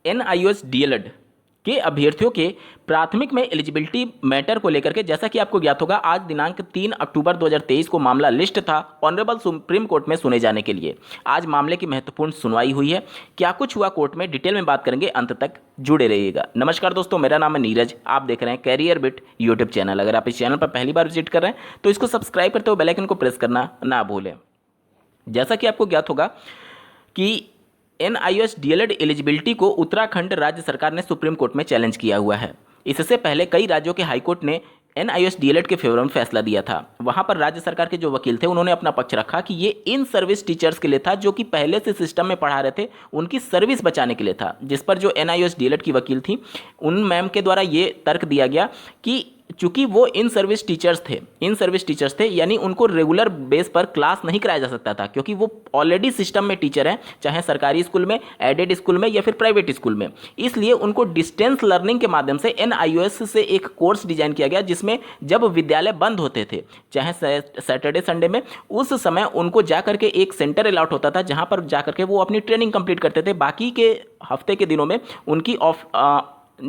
NIOS DLED के अभ्यर्थियों के प्राथमिक में एलिजिबिलिटी मैटर को लेकर के, जैसा कि आपको ज्ञात होगा, आज दिनांक 3 अक्टूबर 2023 को मामला लिस्ट था ऑनरेबल सुप्रीम कोर्ट में सुने जाने के लिए। आज मामले की महत्वपूर्ण सुनवाई हुई है। क्या कुछ हुआ कोर्ट में, डिटेल में बात करेंगे, अंत तक जुड़े रहिएगा। नमस्कार दोस्तों, मेरा नाम है नीरज, आप देख रहे हैं कैरियर बिट यूट्यूब चैनल। अगर आप इस चैनल पर पहली बार विजिट कर रहे हैं तो इसको सब्सक्राइब करते हुए बेल आइकन को प्रेस करना ना भूलें। जैसा कि आपको ज्ञात होगा कि NIOS DLED एलिजिबिलिटी को उत्तराखंड राज्य सरकार ने सुप्रीम कोर्ट में चैलेंज किया हुआ है। इससे पहले कई राज्यों के हाईकोर्ट ने NIOS DLED के फेवर में फैसला दिया था। वहां पर राज्य सरकार के जो वकील थे उन्होंने अपना पक्ष रखा कि ये इन सर्विस टीचर्स के लिए था जो कि पहले से सिस्टम में पढ़ा रहे थे, उनकी सर्विस बचाने के लिए था। जिस पर जो NIOS DLED की वकील थी उन मैम के द्वारा ये तर्क दिया गया कि चूंकि वो इन सर्विस टीचर्स थे यानी उनको रेगुलर बेस पर क्लास नहीं कराया जा सकता था, क्योंकि वो ऑलरेडी सिस्टम में टीचर हैं, चाहे सरकारी स्कूल में, एडेड स्कूल में या फिर प्राइवेट स्कूल में। इसलिए उनको डिस्टेंस लर्निंग के माध्यम से NIOS से एक कोर्स डिजाइन किया गया, जिसमें जब विद्यालय बंद होते थे, चाहे सैटरडे संडे में, उस समय उनको जाकर के एक सेंटर अलॉट होता था जहां पर जाकर के वो अपनी ट्रेनिंग कंप्लीट करते थे। बाकी के हफ्ते के दिनों में उनकी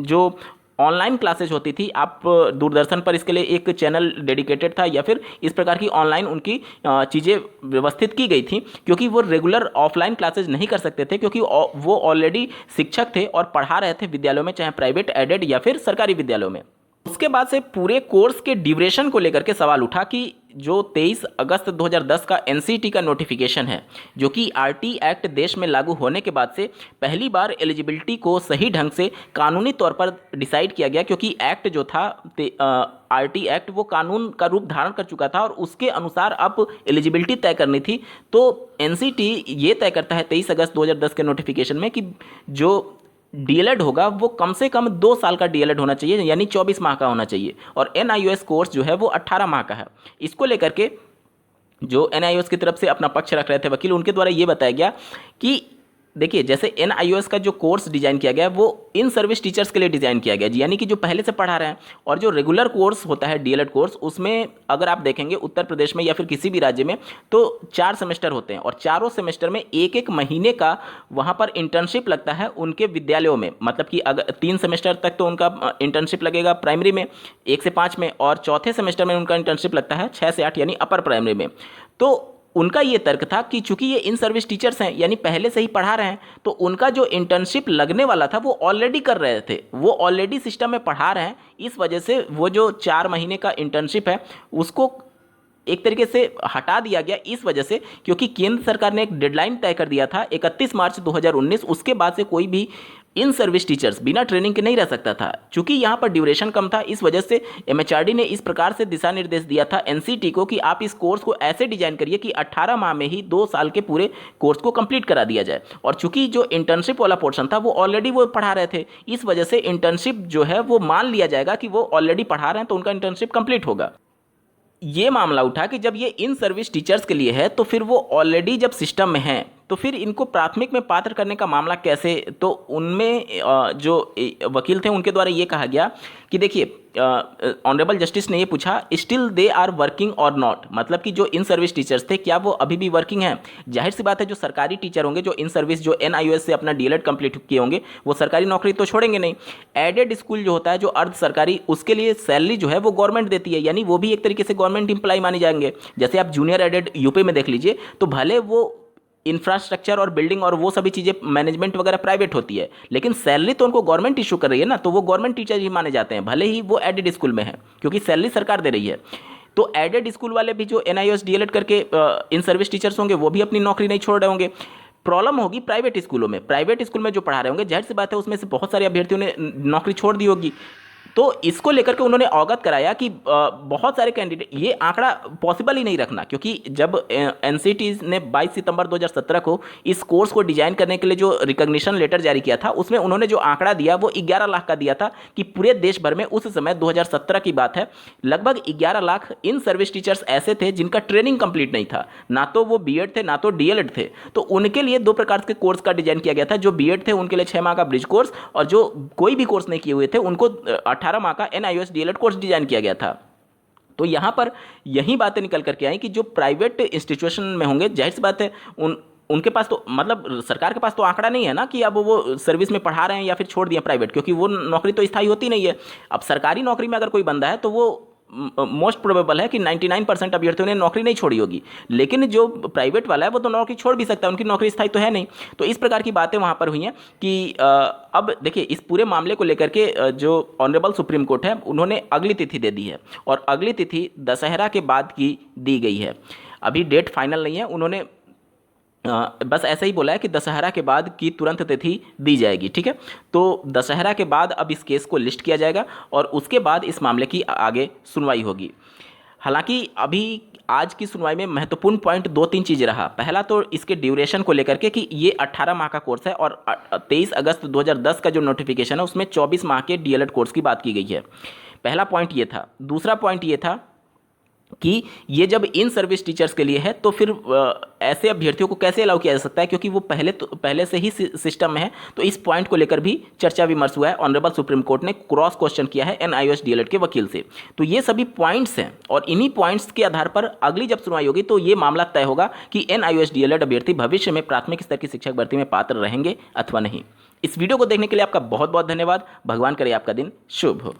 जो ऑनलाइन क्लासेज होती थी, आप दूरदर्शन पर इसके लिए एक चैनल डेडिकेटेड था या फिर इस प्रकार की ऑनलाइन उनकी चीज़ें व्यवस्थित की गई थी, क्योंकि वो रेगुलर ऑफलाइन क्लासेज नहीं कर सकते थे, क्योंकि वो ऑलरेडी शिक्षक थे और पढ़ा रहे थे विद्यालयों में, चाहे प्राइवेट, एडेड या फिर सरकारी विद्यालयों में। उसके बाद से पूरे कोर्स के ड्यूरेशन को लेकर के सवाल उठा कि जो 23 अगस्त 2010 का NCT का नोटिफिकेशन है, जो कि RT एक्ट देश में लागू होने के बाद से पहली बार एलिजिबिलिटी को सही ढंग से कानूनी तौर पर डिसाइड किया गया, क्योंकि एक्ट जो था RT एक्ट वो कानून का रूप धारण कर चुका था और उसके अनुसार अब एलिजिबिलिटी तय करनी थी। तो NCT ये तय करता है 23 अगस्त 2010 के नोटिफिकेशन में कि जो DLED होगा वो कम से कम 2 साल का DLED होना चाहिए, यानी 24 माह का होना चाहिए, और NIOS कोर्स जो है वो 18 माह का है। इसको लेकर के जो NIOS की तरफ से अपना पक्ष रख रहे थे वकील, उनके द्वारा ये बताया गया कि देखिए, जैसे NIOS का जो कोर्स डिज़ाइन किया गया है वो इन सर्विस टीचर्स के लिए डिज़ाइन किया गया, यानी कि जो पहले से पढ़ा रहे हैं। और जो रेगुलर कोर्स होता है DLED कोर्स, उसमें अगर आप देखेंगे उत्तर प्रदेश में या फिर किसी भी राज्य में तो 4 सेमेस्टर होते हैं, और चारों सेमेस्टर में एक एक महीने का वहाँ पर इंटर्नशिप लगता है उनके विद्यालयों में। मतलब कि अगर 3 सेमेस्टर तक तो उनका इंटर्नशिप लगेगा प्राइमरी में 1 से 5 में, और चौथे सेमेस्टर में उनका इंटर्नशिप लगता है 6 से 8 यानी अपर प्राइमरी में। तो उनका ये तर्क था कि चूंकि ये इन सर्विस टीचर्स हैं, यानी पहले से ही पढ़ा रहे हैं, तो उनका जो इंटर्नशिप लगने वाला था वो ऑलरेडी कर रहे थे, वो ऑलरेडी सिस्टम में पढ़ा रहे हैं। इस वजह से वो जो 4 महीने का इंटर्नशिप है उसको एक तरीके से हटा दिया गया, इस वजह से क्योंकि केंद्र सरकार ने एक डेडलाइन तय कर दिया था 31 मार्च 2019। उसके बाद से कोई भी इन सर्विस टीचर्स बिना ट्रेनिंग के नहीं रह सकता था। चूंकि यहाँ पर ड्यूरेशन कम था, इस वजह से MHRD ने इस प्रकार से दिशा निर्देश दिया था NCT को कि आप इस कोर्स को ऐसे डिजाइन करिए कि 18 माह में ही 2 साल के पूरे कोर्स को कंप्लीट करा दिया जाए। और चूंकि जो इंटर्नशिप वाला पोर्शन था वो ऑलरेडी वो पढ़ा रहे थे, इस वजह से इंटर्नशिप जो है वो मान लिया जाएगा कि वो ऑलरेडी पढ़ा रहे हैं, तो उनका इंटर्नशिप कंप्लीट होगा। ये मामला उठा कि जब ये इन सर्विस टीचर्स के लिए है तो फिर वो ऑलरेडी जब सिस्टम में हैं तो फिर इनको प्राथमिक में पात्र करने का मामला कैसे। तो उनमें जो वकील थे उनके द्वारा ये कहा गया कि देखिए, ऑनरेबल जस्टिस ने ये पूछा, स्टिल दे आर वर्किंग और नॉट, मतलब कि जो इन सर्विस टीचर्स थे क्या वो अभी भी वर्किंग हैं। जाहिर सी बात है, जो सरकारी टीचर होंगे, जो इन सर्विस जो NIOS से अपना DLED कंप्लीट किए होंगे, वो सरकारी नौकरी तो छोड़ेंगे नहीं। एडेड स्कूल जो होता है, जो अर्ध सरकारी, उसके लिए सैलरी जो है वो गवर्नमेंट देती है, यानी वो भी एक तरीके से गवर्नमेंट एम्प्लॉय माने जाएंगे। जैसे आप जूनियर एडेड यूपी में देख लीजिए, तो भले वो इंफ्रास्ट्रक्चर और बिल्डिंग और वो सभी चीज़ें मैनेजमेंट वगैरह प्राइवेट होती है, लेकिन सैलरी तो उनको गवर्नमेंट इशू कर रही है ना, तो वो गवर्नमेंट टीचर ही माने जाते हैं, भले ही वो एडेड स्कूल में है, क्योंकि सैलरी सरकार दे रही है। तो एडेड स्कूल वाले भी जो NIOS DLED करके इन सर्विस टीचर्स होंगे वो भी अपनी नौकरी नहीं छोड़ रहे होंगे। प्रॉब्लम होगी प्राइवेट स्कूलों में, प्राइवेट स्कूल में जो पढ़ा रहे होंगे, जाहिर सी बात है उसमें से बहुत सारे अभ्यर्थियों ने नौकरी छोड़ दी होगी। तो इसको लेकर के उन्होंने अवगत कराया कि बहुत सारे कैंडिडेट, ये आंकड़ा पॉसिबल ही नहीं रखना, क्योंकि जब NCT ने 22 सितंबर 2017 को इस कोर्स को डिजाइन करने के लिए जो रिकॉग्निशन लेटर जारी किया था, उसमें उन्होंने जो आंकड़ा दिया वो 11 लाख का दिया था कि पूरे देश भर में उस समय 2017 की बात है, लगभग 11 लाख इन सर्विस टीचर्स ऐसे थे जिनका ट्रेनिंग कंप्लीट नहीं था, ना तो वो BEd थे ना तो DLED थे। तो उनके लिए 2 प्रकार के कोर्स का डिजाइन किया गया था। जो BEd थे उनके लिए 6 माह का ब्रिज कोर्स, और जो कोई भी कोर्स नहीं किए हुए थे उनको 18 माह का NIOS DLED कोर्स डिजाइन किया गया था। तो यहां पर यही बातें निकल करके आई कि जो प्राइवेट इंस्टीट्यूशन में होंगे, जाहिर सी बात है उनके पास तो मतलब सरकार के पास तो आंकड़ा नहीं है ना कि अब वो सर्विस में पढ़ा रहे हैं या फिर छोड़ दिए प्राइवेट, क्योंकि वो नौकरी तो स्थायी होती नहीं है। अब सरकारी नौकरी में अगर कोई बंदा है तो वो मोस्ट प्रोबेबल है कि 99% अभ्यर्थियों ने नौकरी नहीं छोड़ी होगी, लेकिन जो प्राइवेट वाला है वो तो नौकरी छोड़ भी सकता है, उनकी नौकरी स्थायी तो है नहीं। तो इस प्रकार की बातें वहाँ पर हुई हैं कि अब देखिए इस पूरे मामले को लेकर के जो ऑनरेबल सुप्रीम कोर्ट है उन्होंने अगली तिथि दे दी है, और अगली तिथि दशहरा के बाद की दी गई है। अभी डेट फाइनल नहीं है, उन्होंने बस ऐसा ही बोला है कि दशहरा के बाद की तुरंत तिथि दी जाएगी। ठीक है, तो दशहरा के बाद अब इस केस को लिस्ट किया जाएगा और उसके बाद इस मामले की आगे सुनवाई होगी। हालांकि अभी आज की सुनवाई में महत्वपूर्ण पॉइंट 2-3 चीज़ें रहा। पहला तो इसके ड्यूरेशन को लेकर के कि ये 18 माह का कोर्स है, और 23 अगस्त 2010 का जो नोटिफिकेशन है उसमें 24 माह के डीएलएड कोर्स की बात की गई है। पहला पॉइंट ये था। दूसरा पॉइंट ये था कि ये जब इन सर्विस टीचर्स के लिए है तो फिर ऐसे अभ्यर्थियों को कैसे अलाउ किया जा सकता है, क्योंकि वो पहले से ही सिस्टम में है। तो इस पॉइंट को लेकर भी चर्चा विमर्श हुआ है। ऑनरेबल सुप्रीम कोर्ट ने क्रॉस क्वेश्चन किया है एनआईओएस डीएलएड के वकील से। तो ये सभी पॉइंट्स हैं, और इन्हीं पॉइंट्स के आधार पर अगली जब सुनवाई होगी तो ये मामला तय होगा कि एनआईओएस डीएलएड अभ्यर्थी भविष्य में प्राथमिक स्तर की शिक्षक भर्ती में पात्र रहेंगे अथवा नहीं। इस वीडियो को देखने के लिए आपका बहुत बहुत धन्यवाद। भगवान करे आपका दिन शुभ हो।